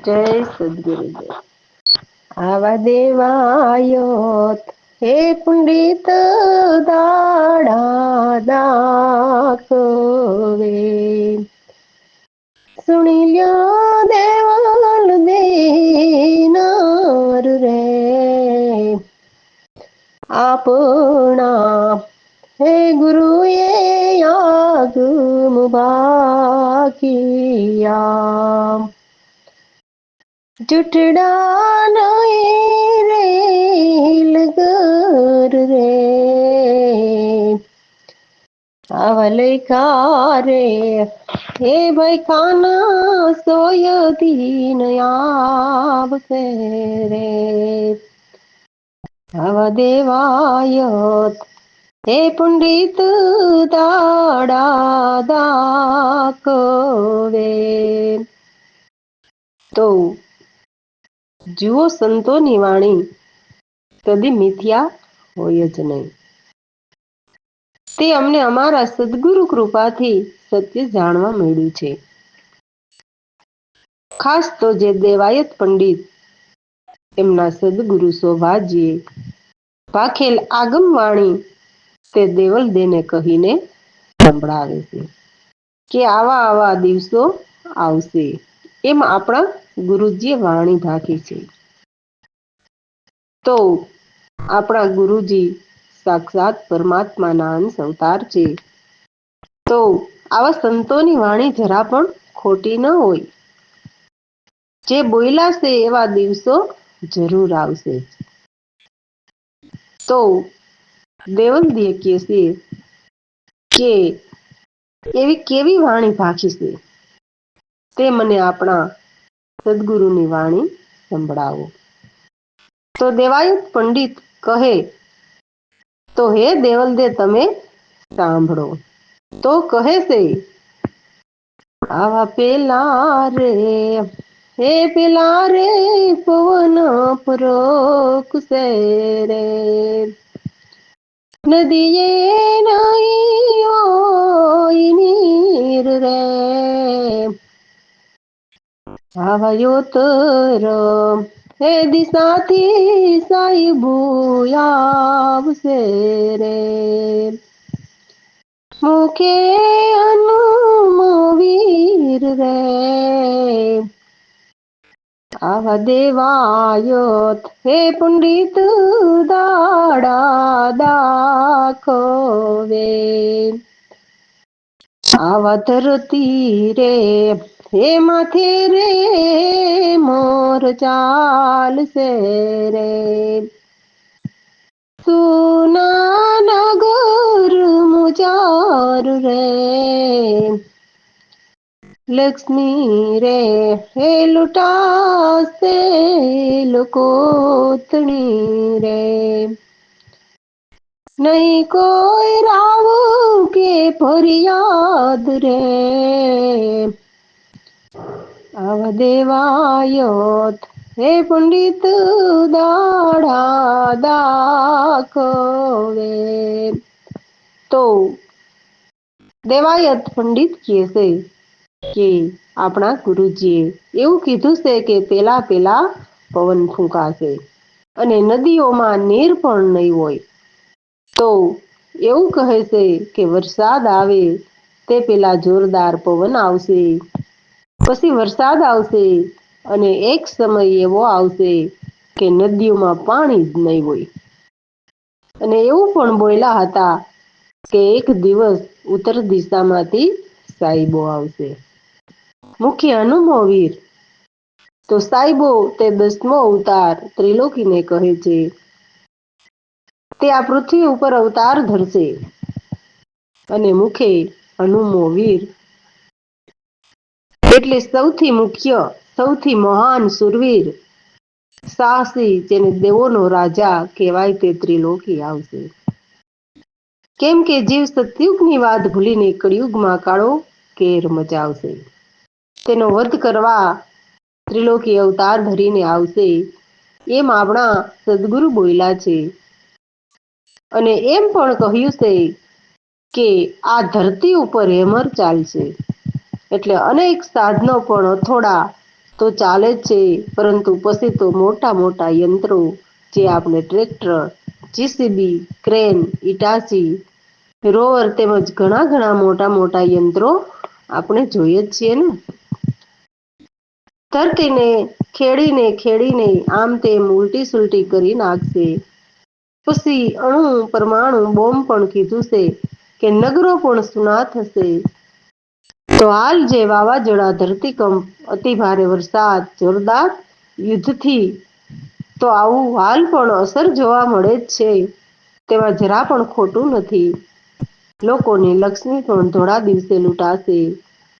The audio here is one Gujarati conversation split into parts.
જય સદગુરુદેવ. આવા દેવાયો હે પુંડિત દાડા દાખવે સુણી લ્યો દેવાલ દેનાર રે આપણા હે ગુરુએ આગમ બાકિયા જુઠડા નહીં રે લગર રે આવલકા રે હે ભાઈ ખાના સોય દીન આવશે રે આવા દેવાયત હે પુંડિત દાડા દાખવે તો જુઓ સંતોની વાણી કદી મિથ્યા હોય જ નહીં. તે અમને અમારા સદગુરુ કૃપાથી સત્ય જાણવા મળ્યું છે. ખાસ તો જે દેવાયત પંડિત એમના સદગુરુ શોભાજીએ ભાખેલ આગમવાણી તે દેવલદેને કહીને સંભળાવે છે કે આવા આવા દિવસો આવશે એમ આપણા ગુરુજીએ વાણી ભાખી છે. તો આપણા ગુરુજી સાક્ષાત પરમાત્માના અંશ અવતાર છે. તો આવા સંતોની વાણી જરા પણ ખોટી ન હોય. જે બોલ્યા છે એવા દિવસો જરૂર આવશે. તો દેવલદીએ કહે છે કે એવી કેવી વાણી ભાખી છે તે મને આપણા સદગુરુની વાણી સંભળાવો. તો દેવાયત પંડિત કહે તો હે દેવલદે તમે સાંભળો. તો કહે છે આવા પેલા રે હે પેલા રે પવન પરોકશે રે નદીએ નહીં હોય નીર રે આવ્યો તર હે દિશાથી સાહેબુ આવશે રે મુખે હનુમવીર રે આવા દેવાયત હે પુંડિત દાડા દાખવે આવા ધરતી રે હે માથે રે મોર ચાલશે રે સુના નગર મુજાર રે લક્ષ્મી રે હે લુટાશે લોકોતણી રે નહીં કોઈ રાવ કે ફરિયાદ રે આવા દેવાયત હે પંડિત દાડા દાખવે તો દેવાયત પંડિત કહે છે કે આપણા ગુરુજીએ એવું કીધું છે કે પેલા પવન ફૂંકાશે અને નદીઓમાં નીર પણ નહીં હોય. તો એવું કહે છે કે વરસાદ આવે તે પેલા જોરદાર પવન આવશે પછી વરસાદ આવશે અને એક સમય એવો આવશે કે નદીઓમાં પાણી જ નહીં હોય. અને એવું પણ બોલ્યા હતા કે એક દિવસ ઉત્તર દિશામાંથી સાહેબો આવશે મુખ્ય હનુમવીર. તો સાહેબો તે 10મો અવતાર ત્રિલોકીને કહે છે. તે આ પૃથ્વી ઉપર અવતાર ધરશે અને મુખે હનુમો વીર એટલે સૌથી મુખ્ય સૌથી મહાન સુરવીર સાહસી જેને દેવોનો રાજા કહેવાય તે ત્રિલોકી આવશે. કેમ કે જીવ સતયુગની વાત ભૂલીને કળિયુગમાં કાળો કેર મચાવશે. તેનો વધ કરવા ત્રિલોકી અવતાર ધરીને આવશે એમ આપણા સદગુરુ બોલ્યા છે. અને એમ પણ કહ્યું છે કે આ ધરતી ઉપર હેમર ચાલશે એટલે અનેક સાધનો પણ અથોડા તો ચાલે જ છે, પરંતુ પછી તો મોટા મોટા યંત્રો, જે આપણે ટ્રેક્ટર, જીસીબી, ક્રેન, ઇટાચી, રોવર તેમજ ઘણા ઘણા મોટા મોટા યંત્રો આપણે જોઈએ જ છીએ ને. ધરતીને ખેડીને ખેડીને આમ તેમ ઉલટી સુલટી કરી નાખશે. પછી અણુ પરમાણુ બોમ્બ પણ કીધું છે કે નગરો પણ સુના થશે. તો હાલ જે વાવાઝોડા, ધરતીકંપ, અતિ ભારે વરસાદ, જોરદાર યુદ્ધથી તો આવું હાલ પણ અસર જોવા મળે જ છે. તેમાં જરા પણ ખોટું નથી. લોકોની લક્ષ્મી પણ થોડા દિવસે લૂંટાશે.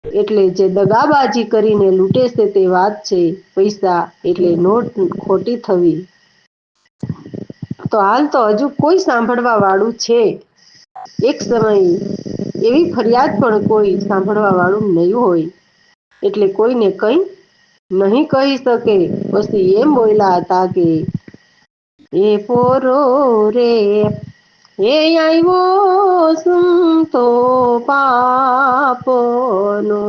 એટલે જે દગાબાજી કરીને લૂંટે છે તે વાત છે પૈસા એટલે નોટ ખોટી થવી. તો હાલ તો હજુ કોઈ સાંભળવા વાળું છે. એક સમય એવી ફરિયાદ પણ કોઈ સાંભળવા વાળું નહીં હોય. એટલે કોઈને કઈ નહીં કહી શકે. પછી એમ બોલ્યા હતા કે એ પોરો રે એ આવ્યો સંતો પાપનો,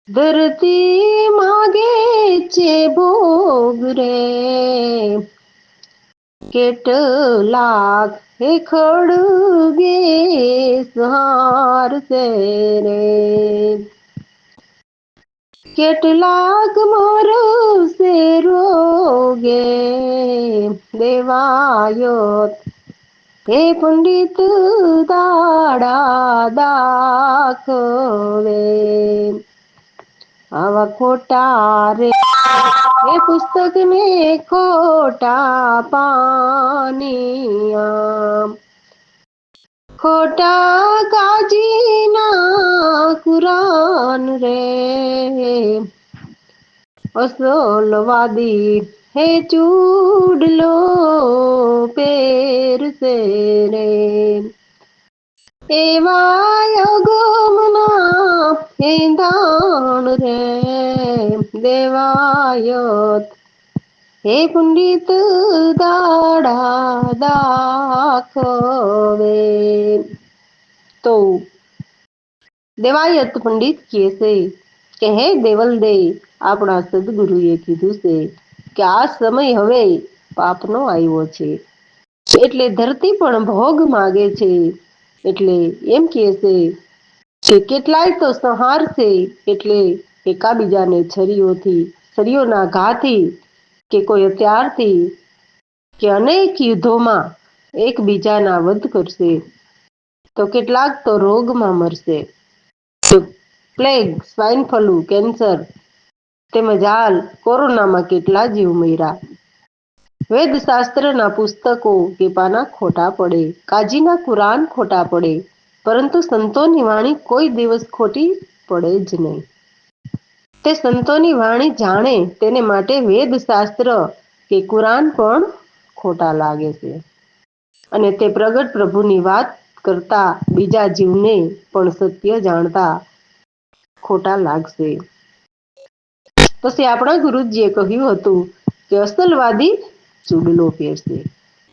ધરતી માગે છે ભોગ રે, કેટલાક હે ખડગે સહારશે રે, કેટલાક મરશે રોગે દેવાયો, હે પંડિત દાડા દાખવે, આવા ખોટા રે એ પુસ્તક ને ખોટા પાનિયા, ખોટા કાજીના કુરાન રે, અસલવાદી હે ચૂડલો પહેરશે રે, એવા અગમના એંધાણ રે દેવાયત, હે પંડિત દાડા દાખવે. તો દેવાયત પંડિત કહે છે કે હે દેવલ દે, આપણા સદગુરુએ કીધું છે કે આ સમય હવે પાપનો આવ્યો છે. એટલે ધરતી પણ ભોગ માગે છે. એટલે એમ કહે છે કે કેટલાય તો સંહાર છે. એટલે એકાબીજાને છરીઓના ઘાથી કે કોઈ હથિયારથી કે અનેક યુદ્ધોમાં એકબીજાના વધ કરશે. તો કેટલાક તો રોગમાં મરશે. પ્લેગ, સ્વાઈન ફલુ, કેન્સર તેમજ હાલ કોરોનામાં કેટલા જીવ મર્યા. વેદશાસ્ત્રના પુસ્તકો કે પાના ખોટા પડે, કાજીના કુરાન ખોટા પડે, પરંતુ સંતોની વાણી કોઈ દિવસ ખોટી પડે જ નહીં. તે સંતોની વાણી જાણે તેને માટે વેદશાસ્ત્ર કે કુરાન પણ ખોટા લાગે છે. અને તે પ્રગટ પ્રભુની વાત કરતા બીજા જીવને પણ સત્ય જાણતા ખોટા લાગશે. પછી આપણા ગુરુજીએ કહ્યું હતું કે અસલવાદી ચૂડલો પહેરશે.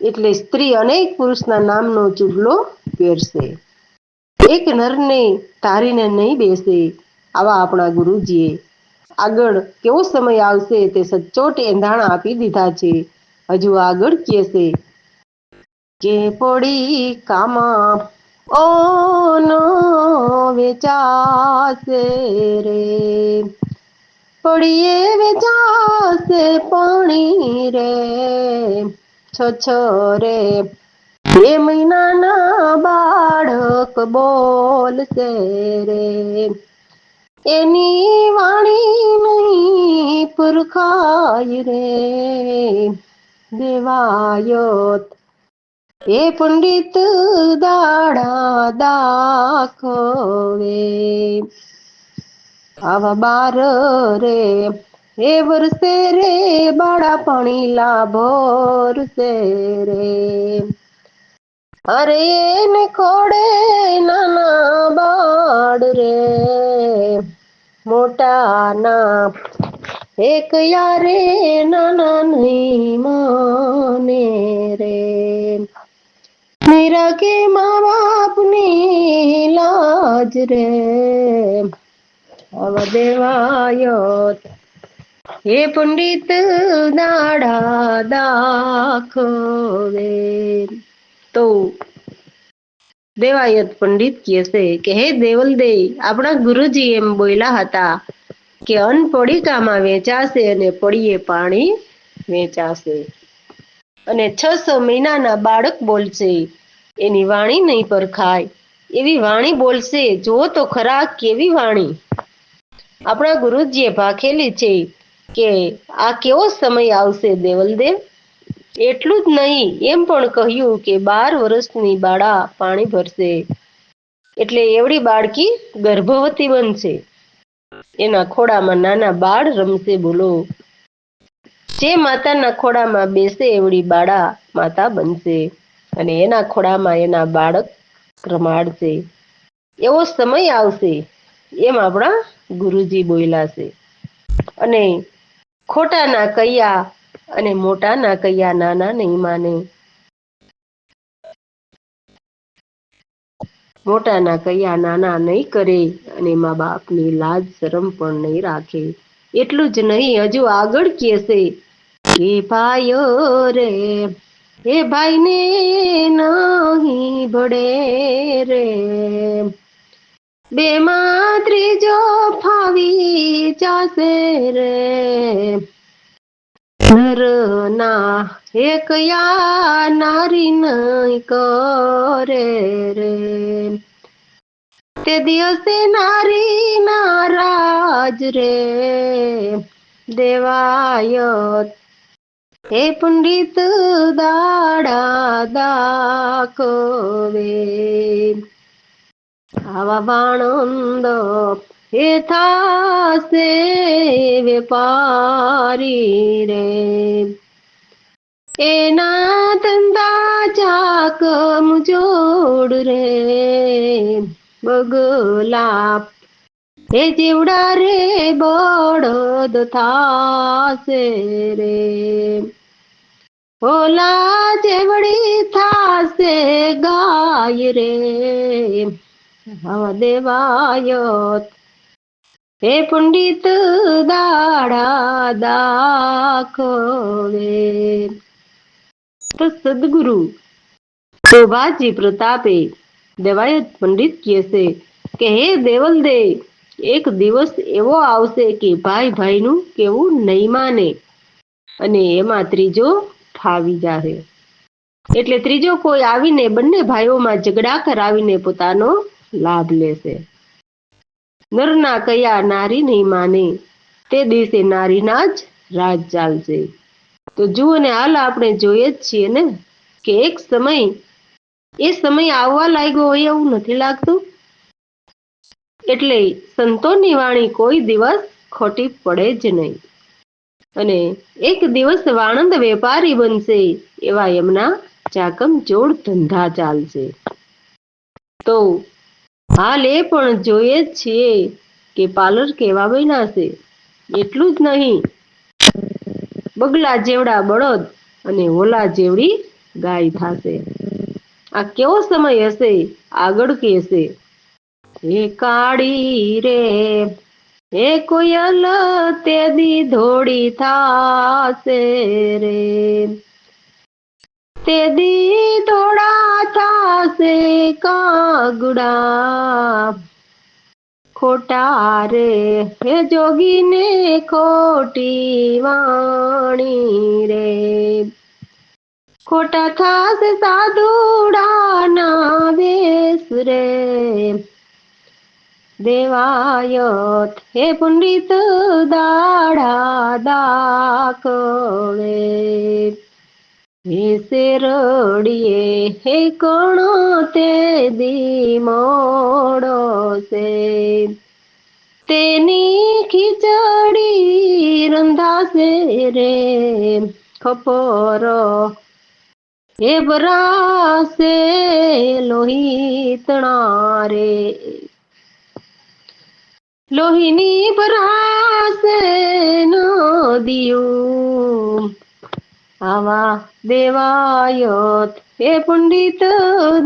એટલે સ્ત્રી અનેક પુરુષના નામનો ચૂડલો પહેરશે. એક નરને તારીને નહીં બેસે. આવા આપણા ગુરુજીએ આગળ કેવો સમય આવશે તે સચોટ એંધાણ આપી દીધા છે. હજુ આગળ કેસે કે પડી કામાં ઓનો વેચાશે રે, પડીએ વેચાશે પાણી રે, છોરે બે મહિનાના બાળક બોલશે રે, એની વાણી નહીં પરખાય રે દેવાયત, હે પંડિત દાડા દાખવે. આવા બાર રે હે વરસે રે બાળા પાણી લાભોરસે રે, અરે એને ખોડે નાના બાળ રે, મોટા ના એક યારે નાના નહીં માને રે, મેરા કે મા બાપની લાજ રે, આવા દેવાયત હે પંડિત દાડા દાખવે. તો દેવાયત પંડિત કહેશે કે હે દેવલ દે, આપણા ગુરુજી એમ બોલ્યા હતા કે અન્ન પડીકામાં વેચાશે અને પડીએ પાણી વેચાશે. અને 600 મહિનાના બાળક બોલશે, એની વાણી નહીં પરખાય એવી વાણી બોલશે. જુઓ તો ખરા કેવી વાણી આપણા ગુરુજીએ ભાખેલી છે કે આ કેવો સમય આવશે દેવલદેવ. એટલું જ નહીં, એમ પણ કહ્યું કે 12 વર્ષની બાળા પાણી ભરશે એટલે એવડી બાળકી ગર્ભવતી બનશે. એના ખોળામાં નાના બાળ રમશે. બોલો, જે માતાના ખોળામાં બેસે એવડી બાળા માતા બનશે અને એના ખોળામાં એના બાળક રમાડશે. એવો સમય આવશે એમ આપણા ગુરુજી બોલ્યા છે. અને ખોટા ના કૈયા અને મોટા ના કૈયા નાના નહીં માને. મોટા ના કૈયા નાના નહીં કરે અને મા બાપની લાજ શરમ પણ નહીં રાખે. એટલું જ નહીં, હજુ આગળ કહેશે કે ભાઈઓ રે, હે ભાઈને નહીં ભળે રે, બેમાં ત્રીજો ફાવી જાશે રે, નર ના એકયા નારી નહીં કરે રે, તે દિવસે નારી નારાજ રે. દેવાયત હે પંડિત દાડા દાખવે. આવા વાણંદ હે થાશે વેપારી રે, એના ધંધા ચાકમ જોડ રે, બગલા હે જીવડા રે બળદ થાશે રે, ઓલા જેવડી થાશે ગાય રે. આવા દેવાયત હે પંડિત દાડા દાખવે. તો સદગુરુ શોભાજી પ્રતાપે દેવાયત પંડિત કહેશે કે હે દેવલ દે, એક દિવસ એવો આવશે કે ભાઈ ભાઈનું કેવું નહીં માને અને એમાં ત્રીજો ફાવી જાહે. એટલે ત્રીજો કોઈ આવીને બંને ભાઈઓમાં ઝઘડા કરાવીને પોતાનો લાભ લેશે. નરના કયા નારી નહીં માને, તે દિવસે નારીના જ રાજ ચાલશે. તો જુઓ ને, હાલ આપણે જોઈએ જ છીએ ને કે એક સમય એ સમય આવવા લાગ્યો હોય એવું નથી લાગતું. એટલે સંતોની વાણી કોઈ દિવસ ખોટી પડે જ નહીં. અને એક દિવસ વાણંદ વેપારી બનશે એવા એમના ચાકમ ચોળ ધંધા ચાલશે. તો હાલ એ પણ જોઈએ જ છીએ કે પાર્લર કેવા બન્યા છે. એટલું જ નહીં, બગલા જેવડા બળદ અને ઓલા જેવડી ગાય થાશે. આ કેવો સમય હશે આગળ કહેશે. હે કાળી રે, હે કોયલ તેદી ધોળી થાશે રે, તેદી ધોળા થાશે કાગડા, ખોટા રે હે જોગીને ખોટી વાણી રે, ખોટા થાશે સાધુડાના વેશ રે. દેવાયત હે પંડિત દાડા દાખવે. હે શેરડીએ હે કણો તે દી મોડો છે, તેની ખીચડી રંધાશે રે, ખપરો હે ભરાશે લોહીતણા રે, લોહીની ભરાશે નદીયું. આવા દેવાયત હે પંડિત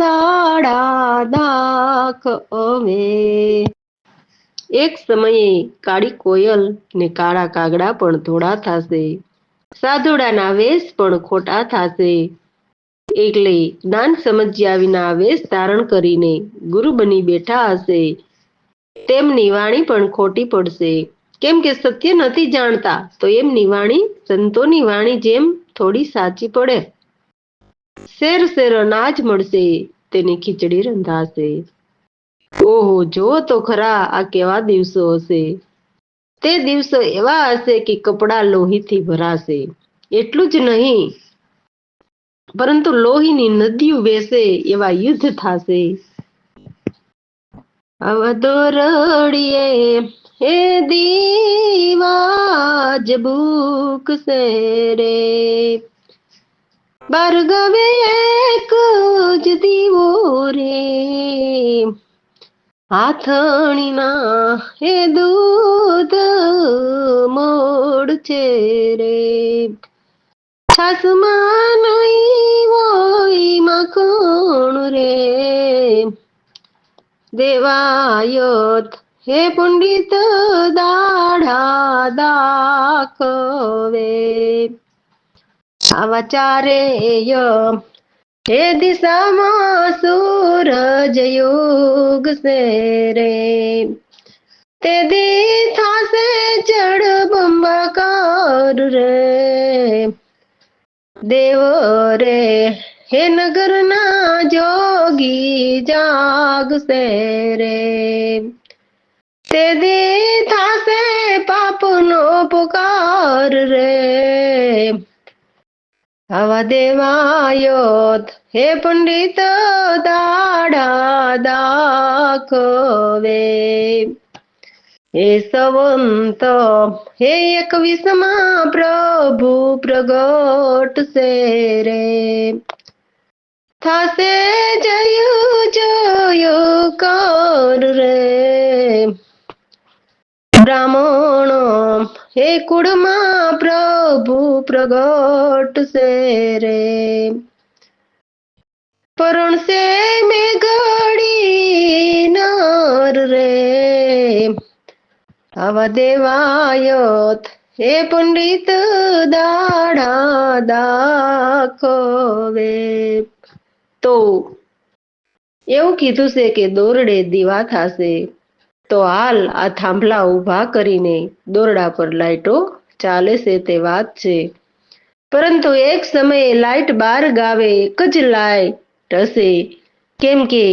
દાડા દાખવે. એક સમયે કાળી કોયલ ને કાળા કાગડા પણ ધોળા થશે, સાધુડાના વેશ પણ ખોટા થશે. એટલે જ્ઞાન સમજ્યા વિના વેશ ધારણ કરીને ગુરુ બની બેઠા હશે, તેમની વાણી પણ ખોટી પડશે. કેમ કે સત્ય નથી જાણતા તો એમની વાણી સંતોની વાણી જેમ થોડી સાચી પડે. શેર શેર અનાજ મળશે, તેની ખીચડી રંધાશે. ઓહો, જો તો ખરા આ કેવા દિવસો હશે. તે દિવસો એવા હશે કે કપડાં લોહીથી ભરાશે. એટલું જ નહીં, પરંતુ લોહીની નદીઓ વહેશે એવા યુદ્ધ થશે. આવા દોરડીએ હે દીવા જ બુકશે રે, ભાર્ગવે એક જ દીવો રે, હાથણીના હે દૂધ મોડ છે રે, છાસમાં નહીં હોય માખણ રે, દેવાયત હે પંડિત દાઢા દાખવે, આવા ચારેય હે દિશામાં સૂરજ ઉગશે રે, તે દી થાશે જળબંબાકાર રે, દેવો રે હે નગરના જોગી જાગશે રે, તે દી થાશે પાપનો પુકાર રે, આવા દેવાયોત હે પંડિત દાઢા દાખવે, હે સંવંત હે 21માં પ્રભુ પ્રગટશે રે, થાશે જયકાર રે, બ્રાહ્મણો હે કુળમાં પ્રભુ પ્રગટશે રે, પરણશે મેઘડી નર રે, આવા દેવાયત હે પંડિત દાઢા દાખવે. તો એવું કીધું છે કે દોરડે દીવા થશે. તો હાલ આ થાંભલા ઊભા કરીને દોરડા પર લાઈટો ચાલે છે તે વાત છે. પરંતુ એક સમયે લાઈટ બાર ગાવે એક જ લાઈટ હશે, કેમ કે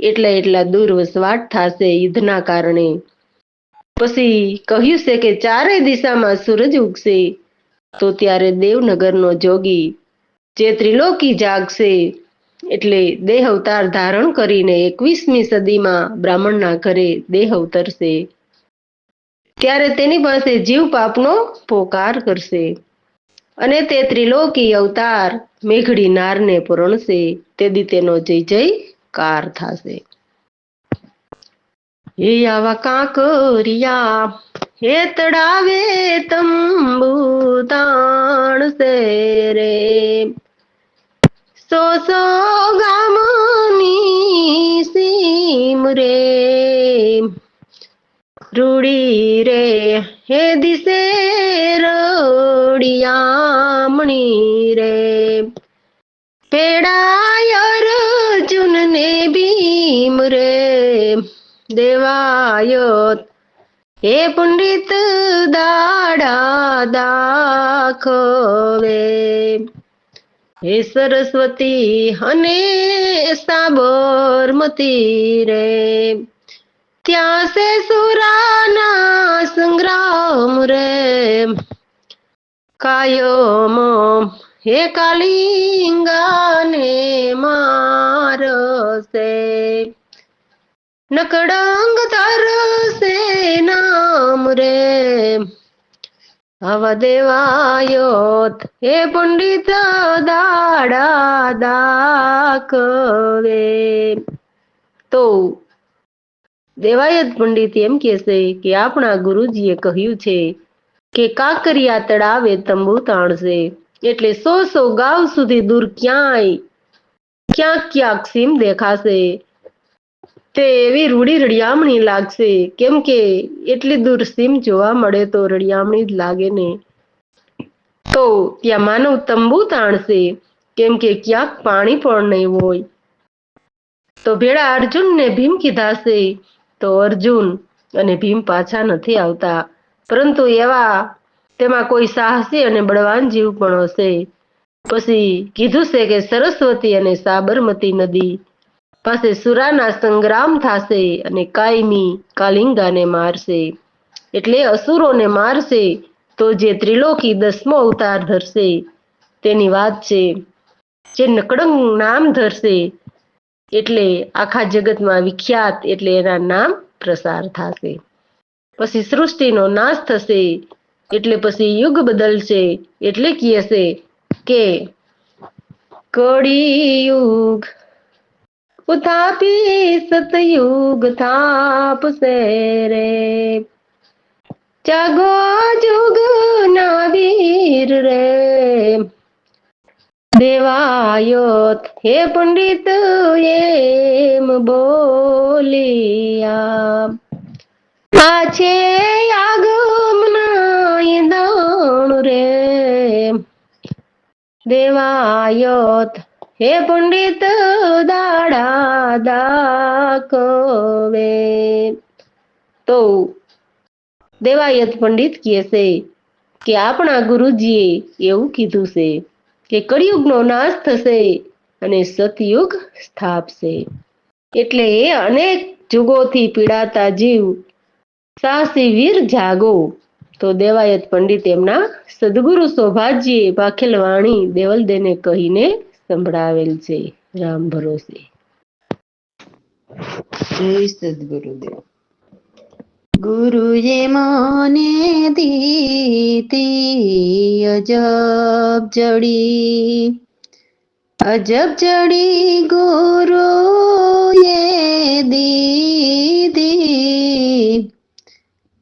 એટલા દૂર વસવાટ થશે યુદ્ધના કારણે. પછી કહ્યું છે કે ચારે દિશામાં સૂરજ ઉગશે, તો ત્યારે દેવનગરનો જોગી જે ત્રિલોકી જાગશે, એટલે દેહ અવતાર ધારણ કરીને 21મી સદીમાં બ્રાહ્મણના ઘરે દેહ અવતરશે. ત્યારે તેની પાસે જીવ પાપનો પોકાર કરશે અને તે ત્રિલોકી અવતાર મેઘડી નારને પરણશે. તે દી તેનો જય જયકાર થશે. હે આવા કાંકરિયા હે તળાવે તંબુ તાણશે રે, સો ગામની સીમ રે, રૂડી રે હે દિશે રડિયામણી રે, પેડાય અર્જુનને ભીમ રે, દેવાયત હે પંડિત દાઢા દાખવે, હે સરસ્વતી અને સાબરમતી રે, ત્યાં સે સુરાના સંગ્રામ રે, કાયમ હે કાલિંગાને મારશે, નકડંગ તરસે નામ રે, આવા દેવાયોત હે પંડિત દાઢા દાખવે. તો દેવાયત પંડિત એમ કહેશે કે આપણા ગુરુજીએ કહ્યું છે કે કાંકરિયા તળાવે તંબુ તાણશે, એટલે 100 ગાંવ સુધી દૂર ક્યાંક સીમ દેખાશે. તે એવી રૂડી રડિયામણી લાગશે, કેમ કે એટલી દૂર સીમ જોવા મળે તો રડિયામણી જ લાગે ને. તો ત્યાં માનવ તંબુ તાણશે, કેમ કે ક્યાંક પાણી પણ નહીં હોય. તો ભેળા અર્જુન ને ભીમ કીધાશે, તો અર્જુન અને ભીમ પાછા નથી આવતા, પરંતુ તેમાં કોઈ સાહસી અને બળવાન જીવ પણ હશે. પછી કીધું છે કે સરસ્વતી અને સાબરમતી નદી પાસે સુરાના સંગ્રામ થશે અને કાયમી કાલિંગાને મારશે. એટલે અસુરોને મારશે તો જે ત્રિલોકી 10મો અવતાર ધરશે તેની વાત છે. જે નકળંગ નામ ધરશે એટલે આખા જગતમાં વિખ્યાત, એટલે એના નામ પ્રસાર થશે. પછી સૃષ્ટિનો નાશ થશે, એટલે પછી યુગ બદલશે. એટલે કહે છે કે કળિયુગ ઉથાપી સતયુગ થાપશે રે, જાગો જુગ ના વીર રે. દેવાયો હે પંડિત એમ બોલિયા, આ છે આગમના ઈંધણ રે. દેવાયોત હે પંડિત દાડા દાખવે. તો દેવાયત પંડિત કહે છે કે આપણા ગુરુજીએ એવું કીધું છે કે કળિયુગનો નાશ થશે અને સતયુગ સ્થાપશે. એટલે એ અનેક જુગોથી પીડાતા જીવ સાહસી વીર જાગો. તો દેવાયત પંડિત એમના સદગુરુ સૌભાગ્યે ભાખેલ વાણી દેવલદેને કહીને સંભળાવેલ છે. રામ ભરોસે. જય સદગુરુદેવ. ગુરુએ મને દીધી અજબ જડી, અજબ જડી ગુરુએ દીધી.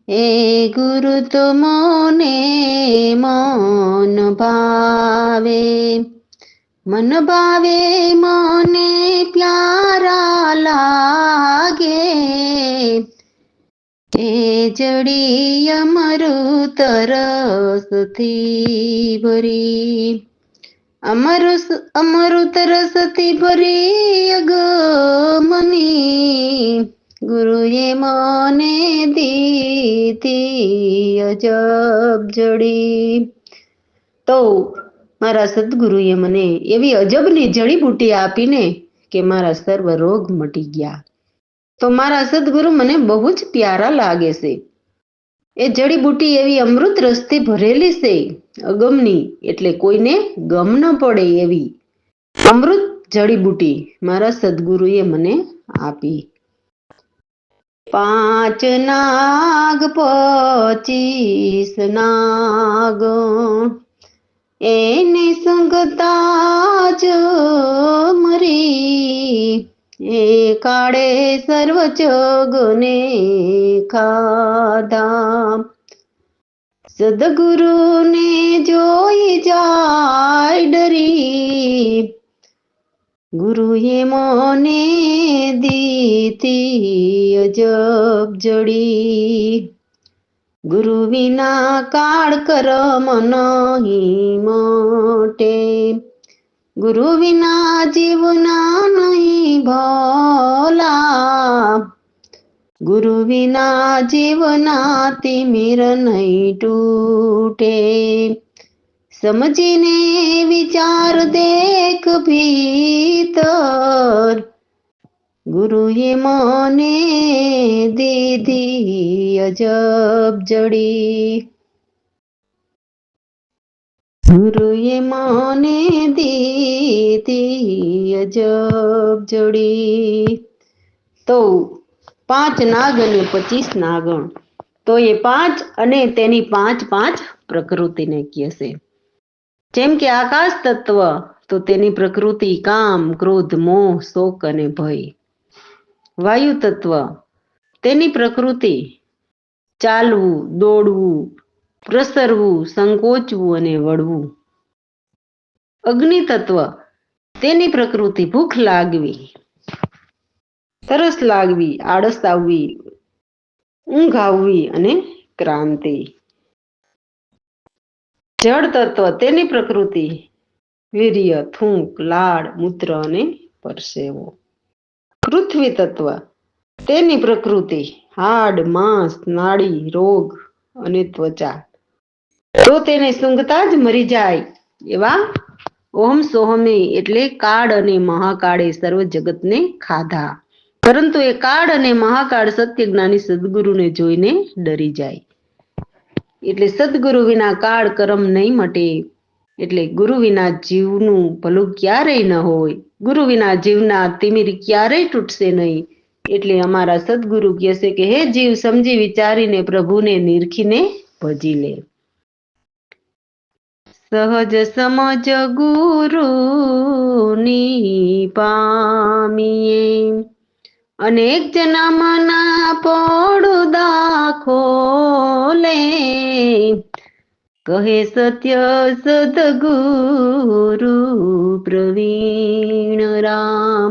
એ ગુરુ તો મને મન ભાવે, મન ભાવે મને પ્યારા લાગે. એ જડી અમૃત રસથી ભરી, અમૃત રસથી ભરી અગમની ગુરુએ મને દીધી અજબ જડી. તો મારા સદગુરુએ મને એવી અજબની જડીબુટી આપીને કે મારા સર્વ રોગ મટી ગયા. તો મારા સદગુરુ મને બહુ જ પ્યારા લાગે છે. એ જડીબુટી એવી અમૃત રસથી ભરેલી છે, અગમની, એટલે કોઈને ગમ ન પડે એવી અમૃત જડીબુટી મારા સદગુરુએ મને આપી. 5 નાગ 25 નાગ એને સંગતા જ મરી, એ કાળે સર્વ જગને ખાધા. સદગુરુને જોઈ જાય ડરી, ગુરુએ મને દીધી અજબ જડી. ગુરુ વિના કાળ કરમ નહીં મોટે, ગુરુ વિના જીવના નહીં ભોલા. ગુરુ વિના જીવના તિમિર નહીં તૂટે. સમજીને વિચાર દેખ ભીતર, ગુરુએ મને દીધી અજબ જડી. ગુરુએ મને દીધી અજબ જડી. તો 5 નાગ અને 25 નાગણ, તો એ 5 અને તેની 5 પ્રકૃતિને કહે છે. જેમ કે આકાશ તત્વ, તો તેની પ્રકૃતિ કામ, ક્રોધ, મોહ, શોક અને ભય. વાયુ તત્વ, તેની પ્રકૃતિ ચાલવું, દોડવું, પ્રસરવું, સંકોચવું અને વળવું. અગ્નિ તત્વ, તેની પ્રકૃતિ ભૂખ લાગવી, તરસ લાગવી, આળસ આવવી, ઊંઘ આવવી અને ક્રાંતિ. જળ તત્વ તેની પ્રકૃતિ વીર્ય, થૂંક, લાળ, મૂત્ર અને પરસેવો. પૃથ્વી તત્વ તેની પ્રકૃતિ હાડ, માંસ, નાડી, રોગ અને ત્વચા. તો તેને સૂંઘતા જ મરી જાય એવા ઓહમ સોહમે એટલે કાળ અને મહાકાળે સર્વ જગતને ખાધા. પરંતુ એ કાળ અને મહાકાળ સત્ય જ્ઞાની સદગુરુને જોઈને ડરી જાય. એટલે સદગુરુ વિના કાળ કરમ નહીં મટે. એટલે ગુરુ વિના જીવનું ભલું ક્યારેય ન હોય. ગુરુ વિના જીવના તિમિર ક્યારેય તૂટશે નહીં. એટલે અમારા સદગુરુ કહે છે કે હે જીવ સમજી વિચારીને પ્રભુને નિરખીને ભજી લે. સહજ સમજ ગુરુની પામીએ અનેક જન્મના પડદા ખોલે. કહે સત્ય સદગુરુ પ્રવીણ રામ.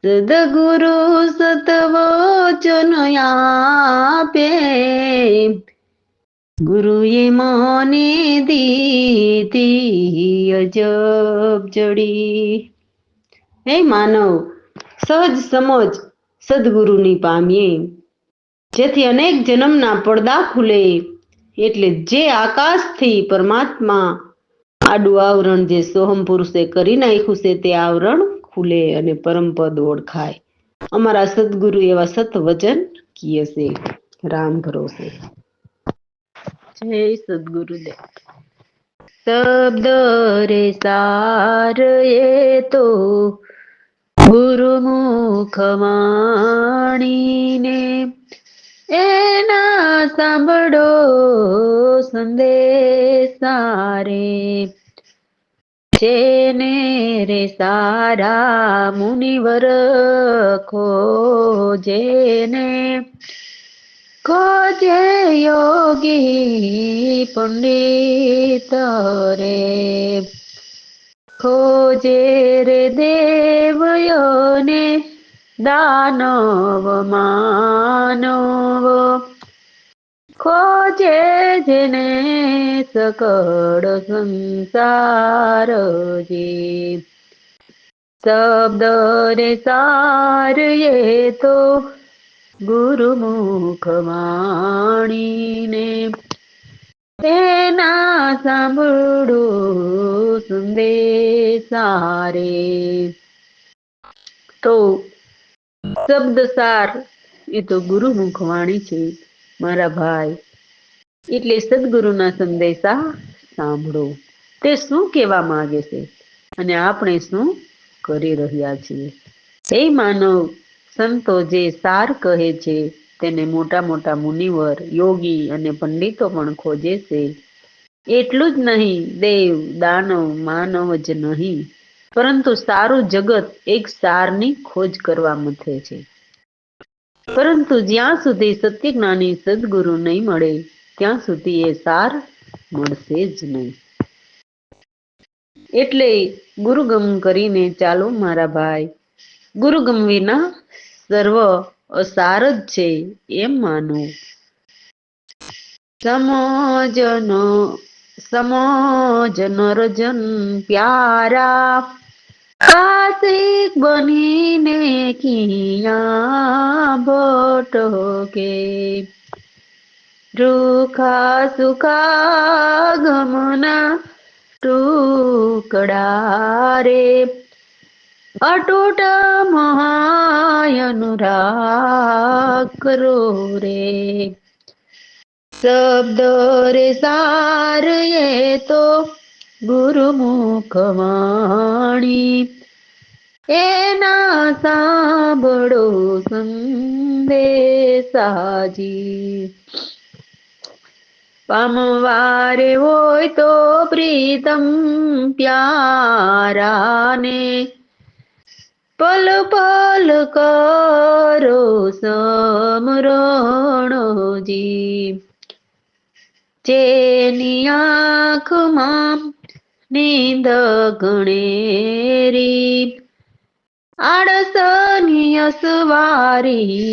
સદગુરુ સતવચન આપે. ગુરુએ મને દીધી અજબ જડી. હે માનવ, સહજ સમજ સદગુરુની પામીએ જેથી અનેક જન્મના પડદા ખુલે. એટલે જે આકાશથી પરમાત્મા આડું આવરણ જે સોહમ પુરુષે કરી નાખ્યું છે તે આવરણ ખુલે અને પરમપદ ઓળખાય. અમારા સદગુરુ એવા સત વચન કીએ છે. રામ ભરોસે. જય સદગુરુદેવ. શબ્દ રે સાર એ તો ગુરુમુખ વાણીને એના સાંભળો સંદેશા રે. જેને રે સારા મુનિવર ખોજેને ખોજે યોગી પંડિત રે. ખોજે રે દેવયોને દાનવ માનવ ખોજે જેને સકળ સંસાર જે. શબ્દ રે સાર એ તો ગુરુમુખ વાણીને તેના સાંભળો સંદેશા રે. તો શબ્દસાર એ તો ગુરુમુખ વાણી છે મારા ભાઈ. એટલે સદગુરુના સંદેશા સાંભળો. તે શું કહેવા માંગે છે અને આપણે શું કરી રહ્યા છીએ. હે માનવ, સંતો જે સાર કહે છે તેને મોટા મોટા મુનિવર, યોગી અને પંડિતો પણ ખોજે છે. એટલું જ નહીં, દેવ, દાનવ, માનવ જ નહીં, પરંતુ સારું જગત એક સારની ખોજ કરવા મથે છે. પરંતુ જ્યાં સુધી સત્ય જ્ઞાની સદગુરુ નહીં મળે ત્યાં સુધી એ સાર મળશે જ નહીં. એટલે ગુરુગમ કરીને ચાલો મારા ભાઈ. ગુરુગમ વિના સર્વ અસાર જ છે એમ માનો. સમજનો નરજન પ્યારા કાશિક બનીને કિયા ભટકે. રૂખા સુખા ગમના ટુકડા રે અટૂટ મહાય અનુરાગ કરો રે. શબ્દ રે સાર એ તો ગુરુમુખ વાણી એના સાંભળો સંદેશાજી. પામવારે હોય તો પ્રીતમ પ્યારાને પલ પલ કરો સમરણજી. જેની આંખમાં નીંદ ઘણેરી આળસની અસવારી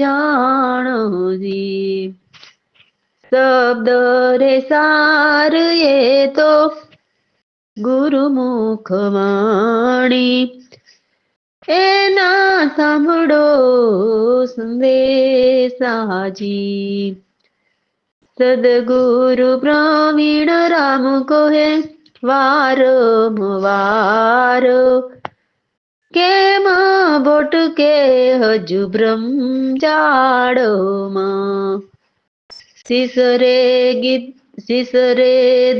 જાણોજી, શબ્દ રે સાર એ તો ગુરુમુખ વાણી, એના સાંભળો સંદેશાજી, સદગુરુ પ્રવીણ રામ કહે વારંવાર, કેમ ભટકે હજુ બ્રહ્મ જાળમાં, શીસરે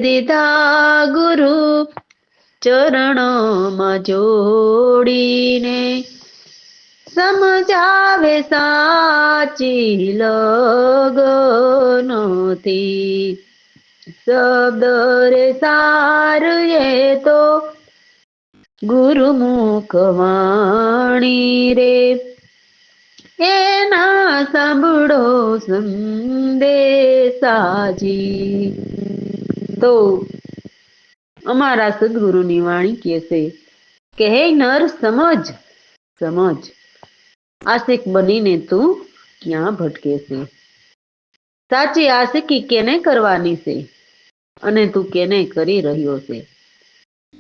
દીધા ગુરુ ચરણોમાં જોડીને, સમજાવે સાચી લગનથી, શબ્દ રે સાર એ તો ગુરુમુખ વાણી રે, એના સાંભળો સંદેશાજી. તો અમારા સદગુરુની વાણી કહેશે કે હે નર સમજ, સમજ આશિક બનીને તું ક્યાં ભટકે છે, સાચી આશિકી કેને કરવાની છે અને તું કેને કરી રહ્યો છે.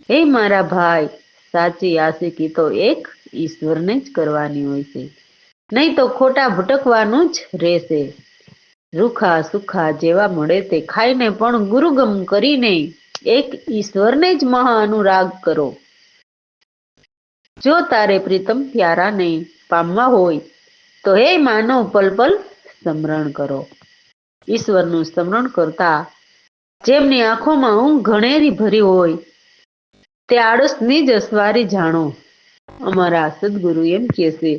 હે મારા ભાઈ, સાચી આશિકી તો એક ઈશ્વરને જ કરવાની હોય છે, નહીં તો ખોટા ભટકવાનું જ રહેશે. રૂખા સુખા જેવા મળે તે ખાઈને પણ ગુરુગમ કરીને એક ઈશ્વરને જ મહા અનુરાગ કરો. જો તારે પ્રીતમ પ્યારાને પામવા હોય તો હે માનવ પલ પલ સ્મરણ કરો. ઈશ્વરનું સ્મરણ કરતા જેમની આંખોમાં ઊંઘ ઘણેરી ભરી હોય તે આળસની જ અસવારી જાણો. અમારા સદગુરુ એમ કહેશે,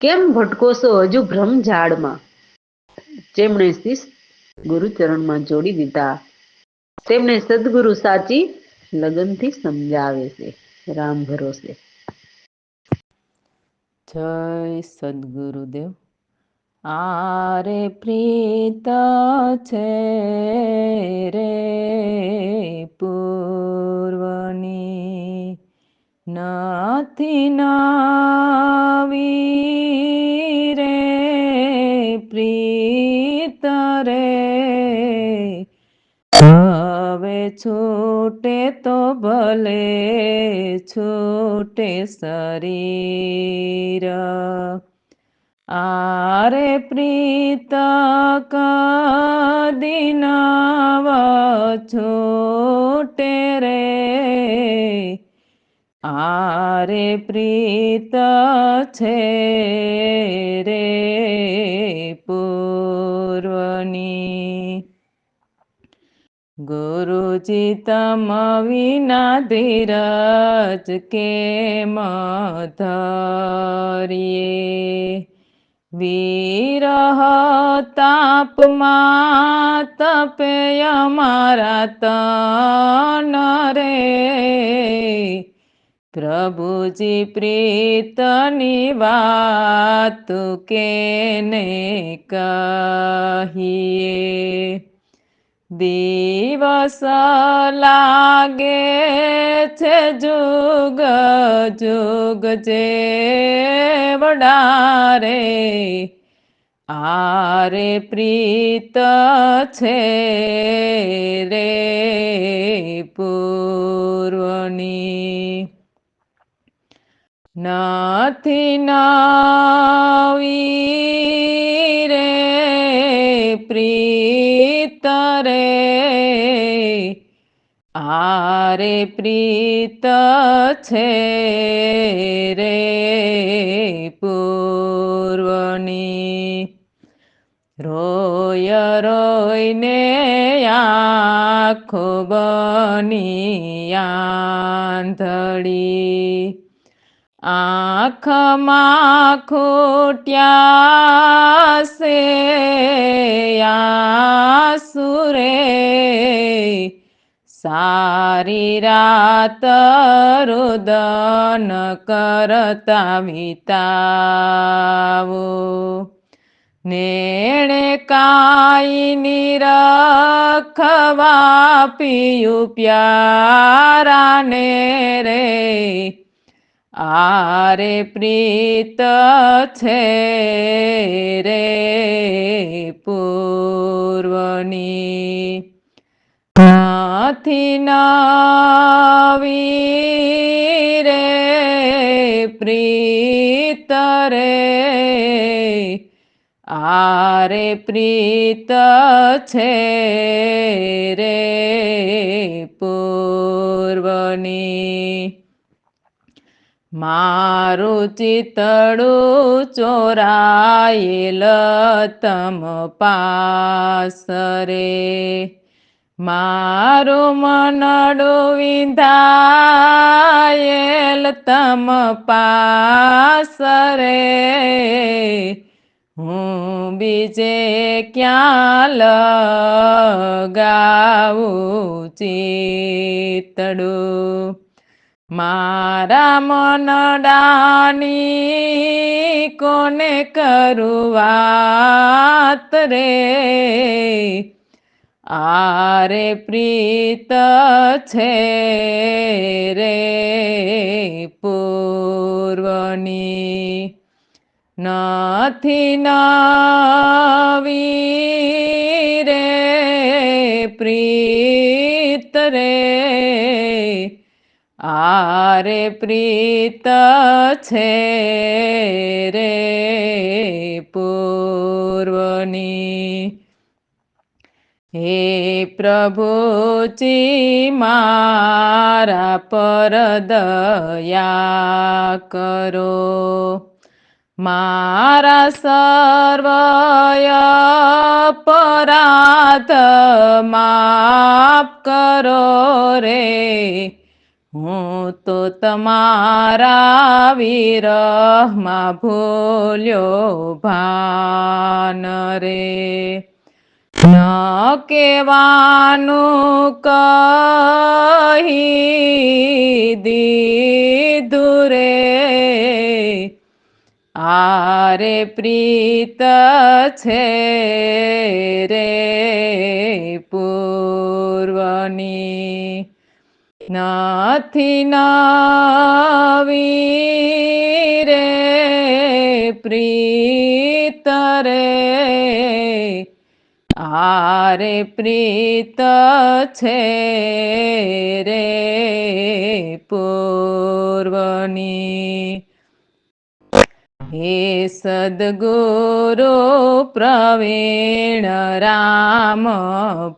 કેમ ભટકો છો હજુ ભ્રમ ઝાડમાં. જેમણે શીશ ગુરુચરણમાં જોડી દીધા તેમને સદગુરુ સાચી લગનથી સમજાવે છે. રામ ભરોસે. જય સદગુરુદેવ. આરે પ્રીત છે રે પૂર્વની, નથી નવી રે પ્રીત રે, હવે છૂટે તો ભલે છૂટે શરીર, આરે પ્રીત કદી નવ છૂટે રે, આરે પ્રીત છે રે પૂર્વની. ગુરુજી તમ વિના ધીરજ કેમ ધરીએ, વિરહ તાપમાં તપે અમારા તન રે, પ્રભુજી પ્રીતની વાત કેને કહીએ, દિવસ લાગે છે જુગ જુગ જેવડા રે, આરે પ્રીત છે રે પૂર્વની. નથી નવી રે પ્રીત રે, આરે પ્રીત છે રે પૂર્વની. રોય રોયને આંખો બની આંધળી, આંખમાં ખૂટ્યા સે આંસુ રે, સારી રાત રુદન કરતા વિતાવો, નેણે કાંઈ રખવા પિયું પ્યારાને રે, આરે પ્રીત છે રે પૂર્વની, નથી નવી રે પ્રીત રે, આરે પ્રીત છે રે પૂર્વની. મારું ચિતડું ચોરાયેલ તમ પાસ રે, મારું મનડું વિંધાયેલ તમ પાસ રે, હું બીજે ક્યાં લગાવું ચિતડું, મારા મનડાની કોને કરું વાત રે, આરે પ્રીત છે રે પૂર્વની, નથી નવી રે પ્રીત રે, આરે પ્રીત છે રે પૂર્વની. હે પ્રભુજી મારા પર દયા કરો, મારા સર્વ અપરાધ માફ કરો રે, હું તો તમારા વિરહમાં ભૂલ્યો ભાન રે, ન કહેવાનું કહી દીધું રે, આરે પ્રીત છે રે પૂર્વની, નથી નવી રે પ્રીત રે, આરે પ્રીત છે રે પૂર્વની. હે સદ્ગુરુ પ્રવીણ રામ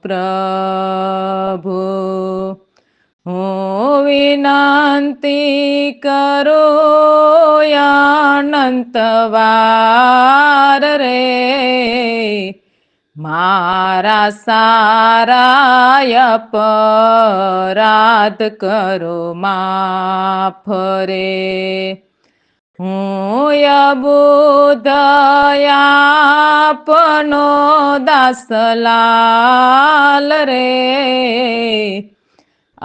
પ્રભુ, હું વિનંતી કરું અનંત વાર રે, મારા સારા અપરાધ કરો માફ રે, હું અબુદયાપનો દાસલાલ રે,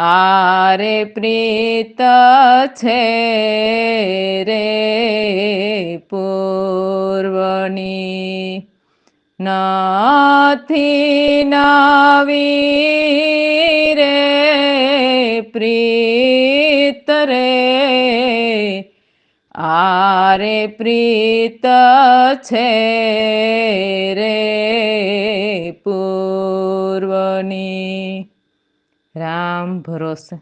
આરે પ્રીત છે રે પૂર્વની, નથી નવી રે પ્રીત રે, આરે પ્રીત છે રે પૂર્વની. રામ ભરોસે.